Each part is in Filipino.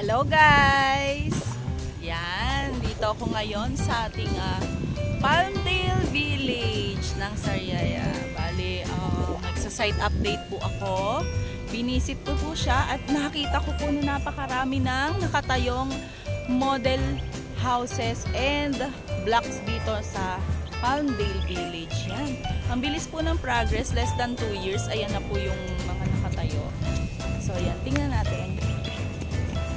Hello guys! Yan, dito ako ngayon sa ating Palmdale Village ng Sariaya. Bali, nagsa-site update po ako. Binisit ko po siya at nakita ko po na napakarami ng nakatayong model houses and blocks dito sa Palmdale Village. Yan. Ang bilis po ng progress, less than 2 years. Ayan na po yung mga nakatayo. So yan, tingnan natin.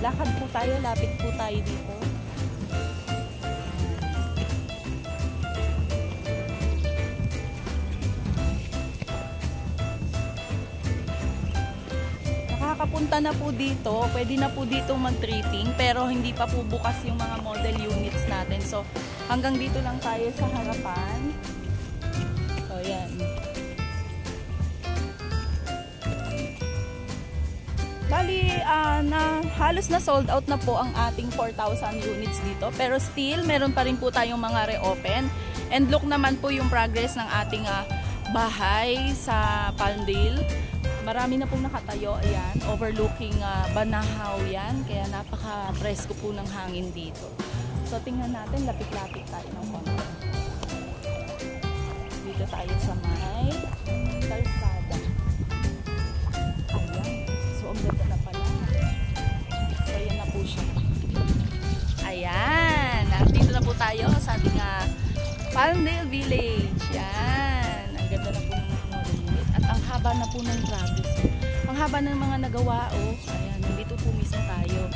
Lakad po tayo, lapit po tayo dito. Nakakapunta na po dito, pwede na po dito mag-treating, pero hindi pa po bukas yung mga model units natin. So hanggang dito lang tayo sa harapan. So yan. Bali, halos na sold out na po ang ating 4,000 units dito. Pero still, meron pa rin po tayong mga reopen. And look naman po yung progress ng ating bahay sa Palmdale. Marami na pong nakatayo. Ayan, overlooking Banahaw yan. Kaya napaka-presko po ng hangin dito. So, tingnan natin, lapit-lapit tayo ng konti. Dito tayo sa may kalsada. Ang ganda na pala. So, ayan na po siya. Ayan. Dito na po tayo sa ating Palmdale Village. Yan. Ang ganda na po ng model unit. At ang haba na po ng progress. Ang haba ng mga nagawa. Oh. Ayan. Nandito po mismo tayo.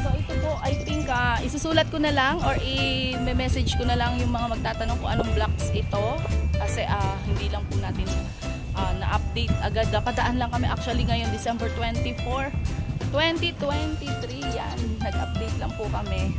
So, ito po, I think, isusulat ko na lang or i-message ko na lang yung mga magtatanong kung anong blocks ito. Kasi hindi lang po natin na-update agad. Padaan lang kami actually ngayon December 24, 2023. Yan, nag-update lang po kami.